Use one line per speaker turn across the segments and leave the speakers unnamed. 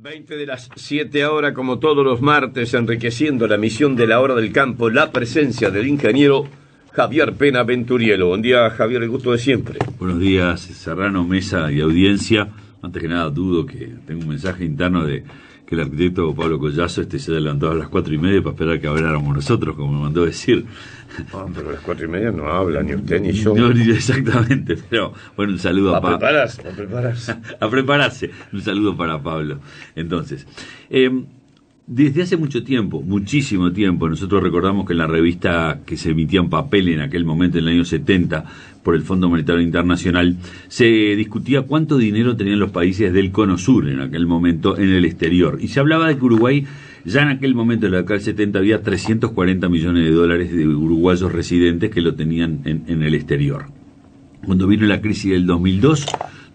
20 de las 7 ahora, como todos los martes, enriqueciendo la misión de la hora del campo, la presencia del ingeniero Javier Pena Venturielo. Buen día, Javier, el gusto de siempre.
Buenos días, Serrano, mesa y audiencia. Antes que nada, dudo que tengo un mensaje interno de que el arquitecto Pablo Collazo se adelantó a las 4:30 para esperar que habláramos nosotros, como me mandó decir.
Pero a las 4:30 no habla ni usted ni yo.
No, exactamente, pero bueno, un saludo a Pablo. A prepararse. Un saludo para Pablo. Entonces, desde hace mucho tiempo, muchísimo tiempo, nosotros recordamos que en la revista que se emitía en papel en aquel momento, en el año 70, por el Fondo Monetario Internacional, se discutía cuánto dinero tenían los países del Cono Sur en aquel momento en el exterior. Y se hablaba de que Uruguay, ya en aquel momento, en la década del 70, había 340 millones de dólares de uruguayos residentes que lo tenían en el exterior. Cuando vino la crisis del 2002,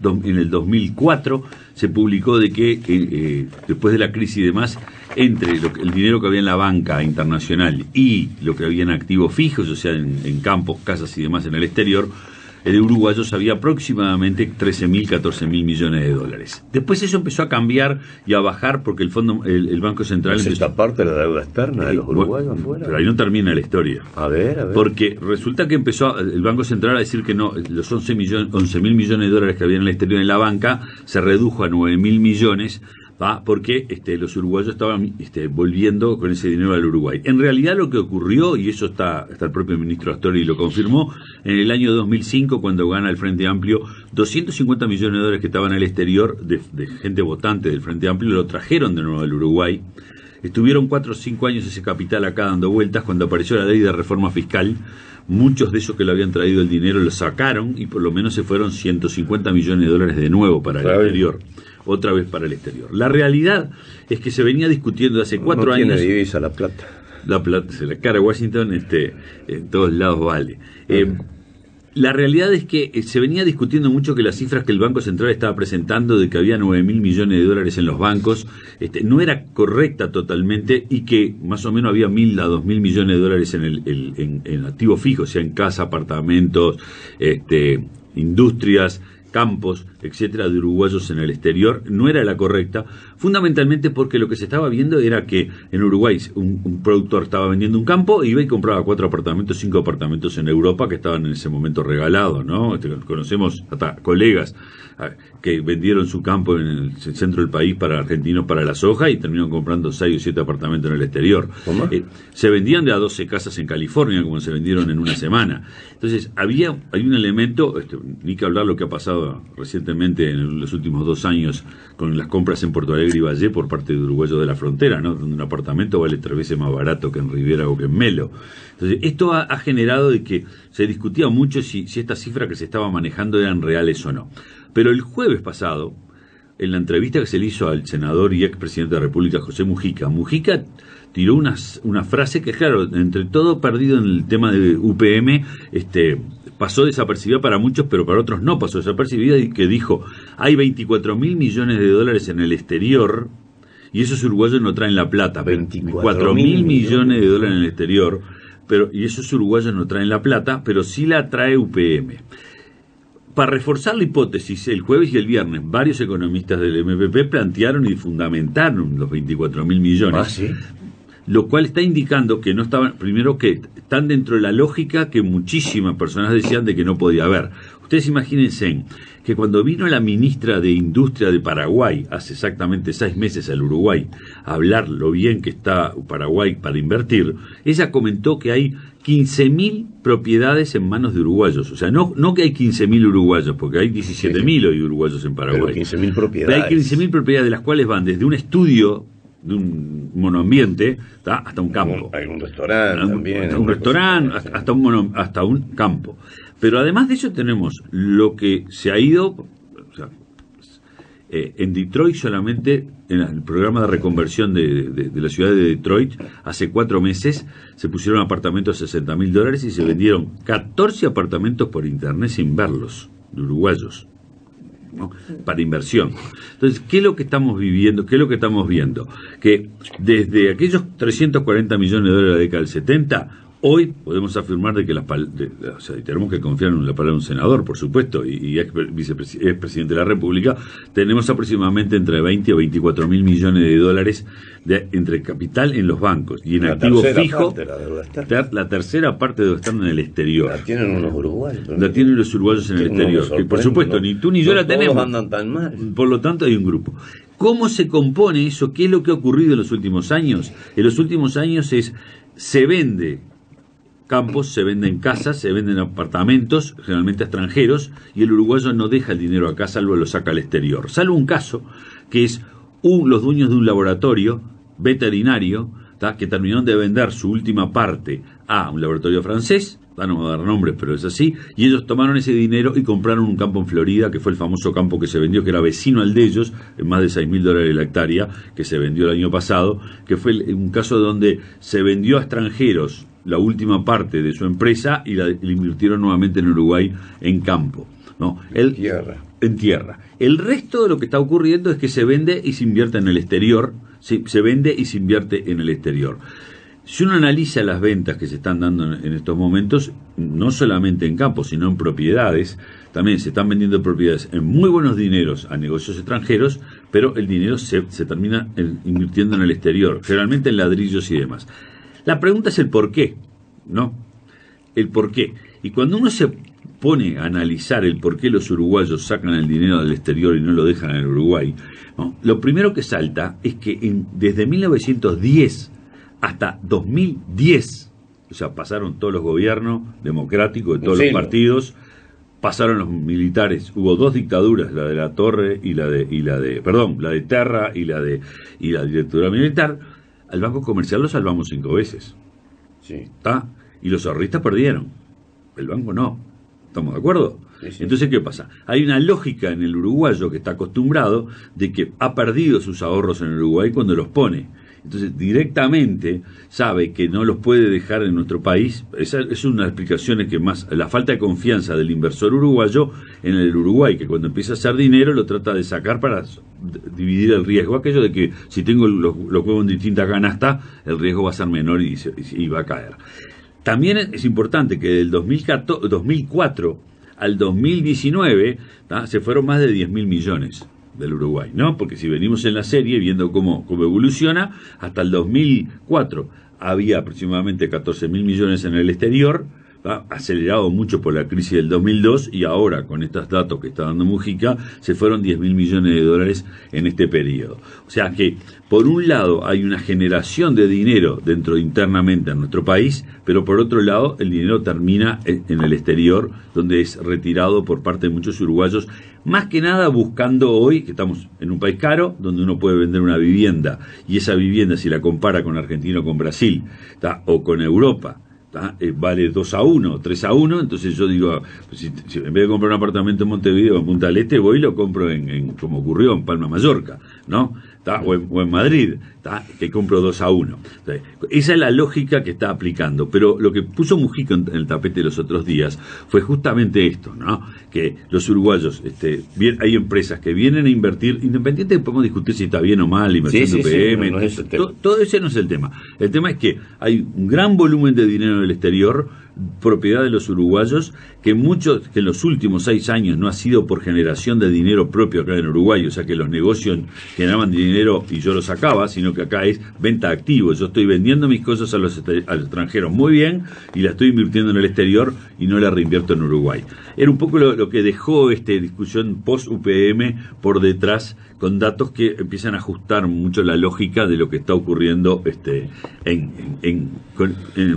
en el 2004, se publicó de que después de la crisis y demás, entre el dinero que había en la banca internacional y lo que había en activos fijos, o sea, en campos, casas y demás en el exterior, de uruguayos había aproximadamente 13.000, 14.000 millones de dólares. Después eso empezó a cambiar y a bajar porque el Banco Central...
¿Es esta parte de la deuda externa de los uruguayos afuera?
Pero ahí no termina la historia.
A ver.
Porque resulta que empezó el Banco Central a decir que no, los 11.000 millones de dólares que había en el exterior en la banca se redujo a 9.000 millones, porque los uruguayos estaban volviendo con ese dinero al Uruguay. En realidad lo que ocurrió, y eso está el propio ministro Astori lo confirmó, en el año 2005, cuando gana el Frente Amplio, 250 millones de dólares que estaban en el exterior, de gente votante del Frente Amplio, lo trajeron de nuevo al Uruguay. Estuvieron 4 o 5 años ese capital acá dando vueltas. Cuando apareció la ley de reforma fiscal, muchos de esos que lo habían traído el dinero lo sacaron y por lo menos se fueron 150 millones de dólares de nuevo para el exterior. Otra vez para el exterior. La realidad es que se venía discutiendo hace 4 años...
No tiene divisa la plata.
La plata, se la cara Washington, en todos lados vale. La realidad es que se venía discutiendo mucho que las cifras que el Banco Central estaba presentando de que había 9.000 millones de dólares en los bancos no era correcta totalmente, y que más o menos había 1.000 a 2.000 millones de dólares en activos fijos, o sea, en casa, apartamentos, industrias, campos, etcétera, de uruguayos en el exterior. No era la correcta, fundamentalmente porque lo que se estaba viendo era que en Uruguay un productor estaba vendiendo un campo y iba y compraba 4 apartamentos, 5 apartamentos en Europa que estaban en ese momento regalados, ¿no? Conocemos hasta colegas que vendieron su campo en el centro del país para argentinos para la soja y terminaron comprando 6 o 7 apartamentos en el exterior. Se vendían de a 12 casas en California, como se vendieron en una semana. Entonces hay un elemento, ni que hablar lo que ha pasado recientemente en los últimos 2 años con las compras en Porto Alegre y Valle por parte de uruguayos de la frontera, ¿no? Donde un apartamento vale 3 veces más barato que en Riviera o que en Melo. Entonces esto ha generado de que se discutía mucho si estas cifras que se estaban manejando eran reales o no. Pero el jueves pasado, en la entrevista que se le hizo al senador y expresidente de la República, José Mujica tiró una frase que, claro, entre todo perdido en el tema de UPM, pasó desapercibida para muchos, pero para otros no pasó desapercibida, y que dijo: hay 24.000 millones de dólares en el exterior y esos uruguayos no traen la plata. 24.000 millones de dólares en el exterior, y esos uruguayos no traen la plata, pero sí la trae UPM. Para reforzar la hipótesis, el jueves y el viernes, varios economistas del MPP plantearon y fundamentaron los 24.000 millones.
¿Sí?
Lo cual está indicando que no estaban, primero, que están dentro de la lógica que muchísimas personas decían de que no podía haber. Ustedes imagínense que cuando vino la ministra de Industria de Paraguay, hace exactamente 6 meses al Uruguay, a hablar lo bien que está Paraguay para invertir, ella comentó que hay 15.000 propiedades en manos de uruguayos. O sea, no que hay 15.000 uruguayos, porque hay 17.000 hoy uruguayos en Paraguay.
Pero 15.000 propiedades.
Pero hay 15.000 propiedades, de las cuales van desde un estudio de un monoambiente hasta un campo.
Hay un restaurante también.
Un restaurante, hasta un campo. Pero además de eso tenemos lo que se ha ido, o sea, en Detroit solamente, en el programa de reconversión de la ciudad de Detroit, hace 4 meses se pusieron apartamentos a $60.000 y se vendieron 14 apartamentos por internet sin verlos, de uruguayos, ¿no? Para inversión. Entonces, ¿qué es lo que estamos viviendo? ¿Qué es lo que estamos viendo? Que desde aquellos 340 millones de dólares de la década del 70, Hoy podemos afirmar de que o sea, tenemos que confiar en la palabra de un senador, por supuesto, y es presidente de la República. Tenemos aproximadamente entre 20 o 24 mil millones de dólares entre capital en los bancos y en activo fijo. La tercera parte debe estar en el exterior.
La tienen unos uruguayos.
La tienen los uruguayos en el exterior. Que por supuesto, ni tú ni yo la tenemos.
Andan tan mal.
Por lo tanto, hay un grupo. ¿Cómo se compone eso? ¿Qué es lo que ha ocurrido en los últimos años? En los últimos años se vende campos, se venden casas, se venden apartamentos, generalmente a extranjeros, y el uruguayo no deja el dinero acá, salvo lo saca al exterior. Salvo un caso, que es los dueños de un laboratorio veterinario, que terminaron de vender su última parte a un laboratorio francés, no voy a dar nombres, pero es así, y ellos tomaron ese dinero y compraron un campo en Florida, que fue el famoso campo que se vendió, que era vecino al de ellos, en más de $6.000 la hectárea, que se vendió el año pasado, que fue un caso donde se vendió a extranjeros la última parte de su empresa y la invirtieron nuevamente en Uruguay en campo, ¿no? En tierra. El resto de lo que está ocurriendo es que se vende y se invierte en el exterior, se vende y se invierte en el exterior. Si uno analiza las ventas que se están dando en estos momentos, no solamente en campos, sino en propiedades, también se están vendiendo propiedades en muy buenos dineros a negocios extranjeros, pero el dinero se termina invirtiendo en el exterior, generalmente en ladrillos y demás. La pregunta es el por qué, ¿no? El por qué. Y cuando uno se pone a analizar el por qué los uruguayos sacan el dinero del exterior y no lo dejan en el Uruguay, ¿no? Lo primero que salta es que desde 1910 hasta 2010, o sea, pasaron todos los gobiernos democráticos de todos los partidos, pasaron los militares, hubo dos dictaduras, la de la Torre y la de Terra y la dictadura militar. Al Banco Comercial lo salvamos 5 veces.
Sí.
Y los ahorristas perdieron. El banco no. ¿Estamos de acuerdo?
Sí.
Entonces, ¿qué pasa? Hay una lógica en el uruguayo que está acostumbrado de que ha perdido sus ahorros en el Uruguay cuando los pone. Entonces, directamente sabe que no los puede dejar en nuestro país. Esa es una de las explicaciones que más, la falta de confianza del inversor uruguayo en el Uruguay, que cuando empieza a hacer dinero lo trata de sacar para dividir el riesgo. Aquello de que si tengo los huevos en distintas canastas, el riesgo va a ser menor y va a caer. También es importante que del 2004 al 2019 se fueron más de 10.000 millones del Uruguay, ¿no? Porque si venimos en la serie viendo cómo evoluciona, hasta el 2004 había aproximadamente 14.000 millones en el exterior, acelerado mucho por la crisis del 2002, y ahora con estos datos que está dando Mujica se fueron 10.000 millones de dólares en este periodo. O sea que por un lado hay una generación de dinero internamente en nuestro país, pero por otro lado el dinero termina en el exterior, donde es retirado por parte de muchos uruguayos, más que nada buscando hoy, que estamos en un país caro, donde uno puede vender una vivienda, y esa vivienda, si la compara con Argentina o con Brasil, o con Europa, vale 2-1, 3-1, entonces yo digo, pues si en vez de comprar un apartamento en Montevideo o en Punta del Este, voy y lo compro como ocurrió en Palma Mallorca, ¿no? O en Madrid, que compro 2-1. Entonces, esa es la lógica que está aplicando, pero lo que puso Mujica en el tapete los otros días fue justamente esto, ¿no? Que los uruguayos, hay empresas que vienen a invertir, independiente de que podemos discutir si está bien o mal, inversión de UPM,
no es
todo ese no es el tema. El tema es que hay un gran volumen de dinero en el exterior, propiedad de los uruguayos, que en los últimos 6 años no ha sido por generación de dinero propio acá en Uruguay, o sea que los negocios generaban dinero y yo lo sacaba, sino que acá es venta de activos. Yo estoy vendiendo mis cosas a los extranjeros muy bien y la estoy invirtiendo en el exterior y no la reinvierto en Uruguay. Era un poco lo que dejó discusión post-UPM por detrás, con datos que empiezan a ajustar mucho la lógica de lo que está ocurriendo en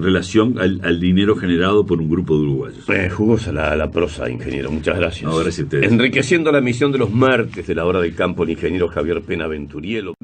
relación al dinero generado por un grupo de uruguayos.
Jugosa la prosa, ingeniero. Muchas gracias.
No, gracias a ustedes.
Enriqueciendo la misión de los martes de la hora del campo, el ingeniero Javier Pena Venturielo.